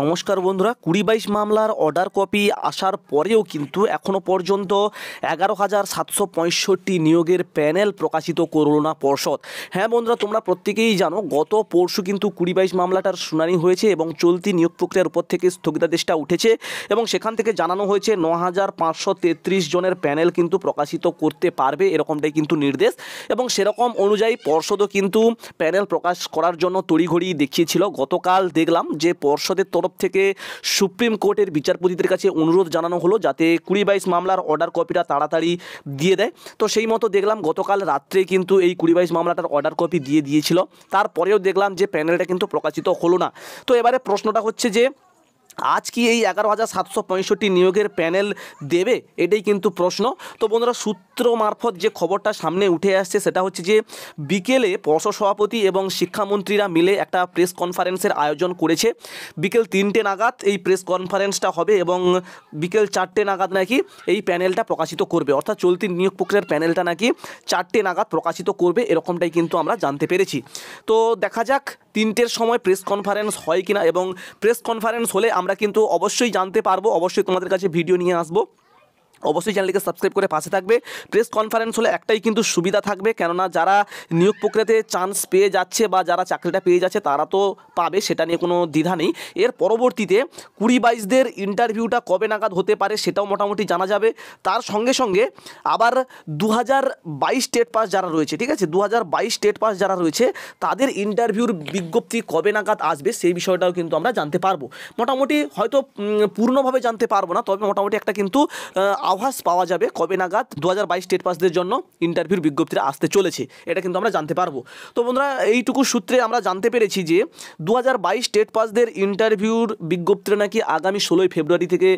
নমস্কার বন্ধুরা, 20-22 মামলার অর্ডার কপি আসার পরেও কিন্তু এখনও পর্যন্ত 11,765 নিয়োগের প্যানেল প্রকাশিত করল না পর্ষদ। হ্যাঁ বন্ধুরা, তোমরা প্রত্যেকেই জানো গত পরশু কিন্তু 20-22 মামলাটার শুনানি হয়েছে এবং চলতি নিয়োগ প্রক্রিয়ার উপর থেকে স্থগিতাদেশটা উঠেছে এবং সেখান থেকে জানানো হয়েছে 9,533 জনের প্যানেল কিন্তু প্রকাশিত করতে পারবে, এরকমটাই কিন্তু নির্দেশ। এবং সেরকম অনুযায়ী পর্ষদও কিন্তু প্যানেল প্রকাশ করার জন্য তড়িঘড়ি দেখিয়েছিল। গতকাল দেখলাম যে পর্ষদের তরফ থেকে সুপ্রিম কোর্টের বিচারপতিদের কাছে অনুরোধ জানানো হলো যাতে 20-22 মামলার অর্ডার কপিটা তাড়াতাড়ি দিয়ে দেয়। তো সেই মতো দেখলাম গতকাল রাত্রে কিন্তু এই 20-22 মামলাটার অর্ডার কপি দিয়ে দিয়েছিল। তারপরেও দেখলাম যে প্যানেলটা কিন্তু প্রকাশিত হলো না। তো এবারে প্রশ্নটা হচ্ছে যে আজ কি এই 11,765 নিয়োগের প্যানেল দেবে, এটাই কিন্তু প্রশ্ন। তো বন্ধুরা, সূত্র মারফত যে খবরটা সামনে উঠে আসছে সেটা হচ্ছে যে বিকেলে পর্ষদ সভাপতি এবং শিক্ষামন্ত্রীরা মিলে একটা প্রেস কনফারেন্সের আয়োজন করেছে। বিকেল 3টে নাগাদ এই প্রেস কনফারেন্সটা হবে এবং বিকেল 4টে নাগাদ নাকি এই প্যানেলটা প্রকাশিত করবে, অর্থাৎ চলতি নিয়োগ প্রক্রিয়ার প্যানেলটা নাকি 4টে নাগাদ প্রকাশিত করবে, এরকমটাই কিন্তু আমরা জানতে পেরেছি। তো দেখা যাক 3টের সময় প্রেস কনফারেন্স হয় কিনা, এবং প্রেস কনফারেন্স হলে আমরা কিন্তু অবশ্যই জানতে পারবো, অবশ্যই তোমাদের কাছে ভিডিও নিয়ে আসবো। অবশ্যই চ্যানেলটিকে সাবস্ক্রাইব করে পাশে থাকবে। প্রেস কনফারেন্স হলে একটাই কিন্তু সুবিধা থাকবে, কেননা যারা নিয়োগ প্রক্রিয়াতে চান্স পেয়ে যাচ্ছে বা যারা চাকরিটা পেয়ে যাচ্ছে তারা তো পাবে, সেটা নিয়ে কোনো দ্বিধা নেই। এর পরবর্তীতে 20-22দের ইন্টারভিউটা কবে নাগাদ হতে পারে সেটাও মোটামুটি জানা যাবে। তার সঙ্গে সঙ্গে আবার 2022 স্টেট পাস যারা রয়েছে, ঠিক আছে, 2022 স্টেট পাস যারা রয়েছে তাদের ইন্টারভিউর বিজ্ঞপ্তি কবে নাগাদ আসবে সেই বিষয়টাও কিন্তু আমরা জানতে পারবো। মোটামুটি হয়তো পূর্ণভাবে জানতে পারবো না, তবে মোটামুটি একটা কিন্তু আভাস পাওয়া যাবে কবে নাগাদ 2022 স্টেট পাসদের জন্য ইন্টারভিউর বিজ্ঞপ্তিটা আসতে চলেছে, এটা কিন্তু আমরা জানতে পারবো। তো বন্ধুরা, এইটুকু সূত্রে আমরা জানতে পেরেছি যে 2022 স্টেট পাসদের ইন্টারভিউর বিজ্ঞপ্তিটা নাকি আগামী 16ই ফেব্রুয়ারি থেকে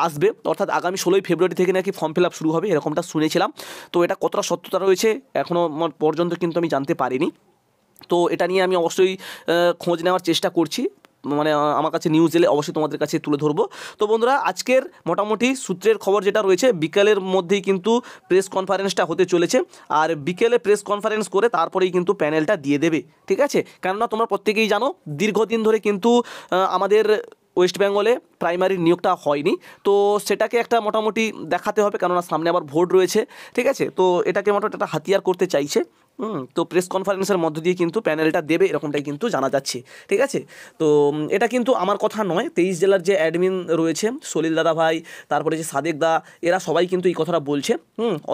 আসবে, অর্থাৎ আগামী 16ই ফেব্রুয়ারি থেকে নাকি ফর্ম ফিল আপ শুরু হবে, এরকমটা শুনেছিলাম। তো এটা কতটা সত্যতা রয়েছে এখনও পর্যন্ত কিন্তু আমি জানতে পারিনি। তো এটা নিয়ে আমি অবশ্যই খোঁজ নেওয়ার চেষ্টা করছি, মানে আমার কাছে নিউজ এলে অবশ্যই তোমাদের কাছে তুলে ধরবো। তো বন্ধুরা, আজকের মোটামুটি সূত্রের খবর যেটা রয়েছে বিকেলের মধ্যেই কিন্তু প্রেস কনফারেন্সটা হতে চলেছে, আর বিকেলে প্রেস কনফারেন্স করে তারপরেই কিন্তু প্যানেলটা দিয়ে দেবে, ঠিক আছে। কেননা তোমরা প্রত্যেকেই জানো দীর্ঘদিন ধরে কিন্তু আমাদের ওয়েস্ট বেঙ্গলে প্রাইমারির নিয়োগটা হয়নি, তো সেটাকে একটা মোটামুটি দেখাতে হবে, কেননা সামনে আবার ভোট রয়েছে, ঠিক আছে। তো এটাকে মোটামুটি একটা হাতিয়ার করতে চাইছে। তো প্রেস কনফারেন্সের মধ্য দিয়ে কিন্তু প্যানেলটা দেবে, এরকমটাই কিন্তু জানা যাচ্ছে, ঠিক আছে। তো এটা কিন্তু আমার কথা নয়, 23 জেলার যে অ্যাডমিন রয়েছে সলিল দাদা ভাই, তারপরে যে সাদেক দা, এরা সবাই কিন্তু এই কথাটা বলছে,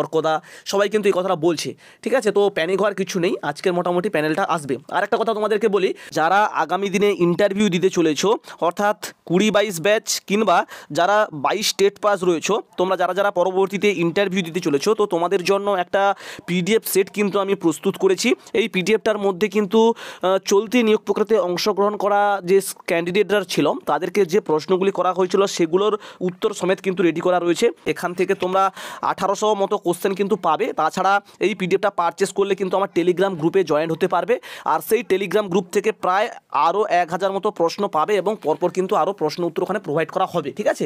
অর্কদা, সবাই কিন্তু এই কথাটা বলছে, ঠিক আছে। তো প্যানিক হওয়ার কিছু নেই, আজকের মোটামুটি প্যানেলটা আসবে। আর একটা কথা তোমাদেরকে বলি, যারা আগামী দিনে ইন্টারভিউ দিতে চলেছো, অর্থাৎ 20-22 ব্যাচ কিংবা যারা 22 স্টেট পাস রয়েছো, তোমরা যারা যারা পরবর্তীতে ইন্টারভিউ দিতে চলেছো, তো তোমাদের জন্য একটা পিডিএফ সেট কিন্তু আমি প্রস্তুত করেছি। এই পিডিএফটার মধ্যে কিন্তু চলতি নিয়োগ প্রক্রিয়াতে অংশগ্রহণ করা যে ক্যান্ডিডেটরা ছিল তাদেরকে যে প্রশ্নগুলি করা হয়েছিল সেগুলোর উত্তর সমেত কিন্তু রেডি করা রয়েছে। এখান থেকে তোমরা 1800 মতো কোশ্চেন কিন্তু পাবে। তাছাড়া এই পিডিএফটা পারচেস করলে কিন্তু আমার টেলিগ্রাম গ্রুপে জয়েন হতে পারবে, আর সেই টেলিগ্রাম গ্রুপ থেকে প্রায় আরও 1000 মতো প্রশ্ন পাবে এবং পরপর কিন্তু আরও প্রশ্ন উত্তর ওখানে প্রোভাইড করা হবে, ঠিক আছে।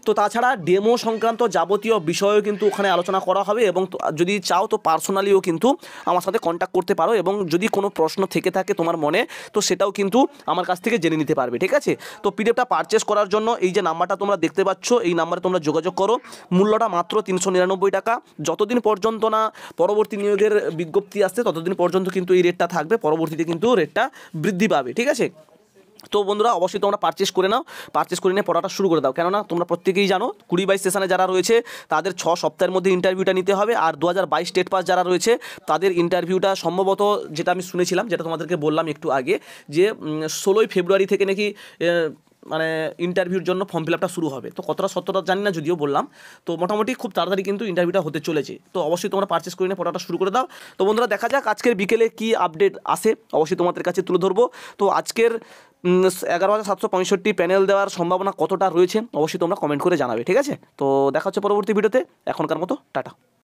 তো তাছাড়া ডেমো সংক্রান্ত যাবতীয় বিষয়ও কিন্তু ওখানে আলোচনা করা হবে, এবং যদি চাও তো পার্সোনালিও কিন্তু আমার সাথে কন্ট্যাক্ট করতে পারো, এবং যদি কোনো প্রশ্ন থেকে থাকে তোমার মনে, তো সেটাও কিন্তু আমার কাছ থেকে জেনে নিতে পারবে, ঠিক আছে। তো পিডিএফটা পারচেস করার জন্য এই যে নাম্বারটা তোমরা দেখতে পাচ্ছ, এই নাম্বারে তোমরা যোগাযোগ করো। মূল্যটা মাত্র 399 টাকা। যতদিন পর্যন্ত না পরবর্তী নিয়োগের বিজ্ঞপ্তি আসছে ততদিন পর্যন্ত কিন্তু এই রেটটা থাকবে, পরবর্তীতে কিন্তু রেটটা বৃদ্ধি পাবে, ঠিক আছে। তো বন্ধুরা, অবশ্যই তোমরা পারচেস করে নাও, পারচেস করে নিয়ে পড়াটা শুরু করে দাও, কেননা তোমরা প্রত্যেকেই জানো 20-22 সেশনে যারা রয়েছে তাদের 6 সপ্তাহের মধ্যে ইন্টারভিউটা নিতে হবে, আর 2022 স্টেট পাস যারা রয়েছে তাদের ইন্টারভিউটা সম্ভবত, যেটা আমি শুনেছিলাম, যেটা তোমাদেরকে বললাম একটু আগে, যে 16ই ফেব্রুয়ারি থেকে নাকি মানে ইন্টারভিউর জন্য ফর্ম ফিল আপটা শুরু হবে। তো কতটা সত্যতা জানি না, যদিও বললাম, তো মোটামুটি খুব তাড়াতাড়ি কিন্তু ইন্টারভিউটা হতে চলেছে। তো অবশ্যই তোমরা পারচেস করে নিয়ে পড়াটা শুরু করে দাও। তো বন্ধুরা, দেখা যাক আজকের বিকেলে কি আপডেট আসে, অবশ্যই তোমাদের কাছে তুলে ধরবো। তো আজকের 11,765 প্যানেল দেওয়ার সম্ভাবনা কতটা রয়েছে অবশ্যই তোমরা কমেন্ট করে জানাবে, ঠিক আছে। তো দেখা হচ্ছে পরবর্তী ভিডিওতে, এখনকার মতো টাটা।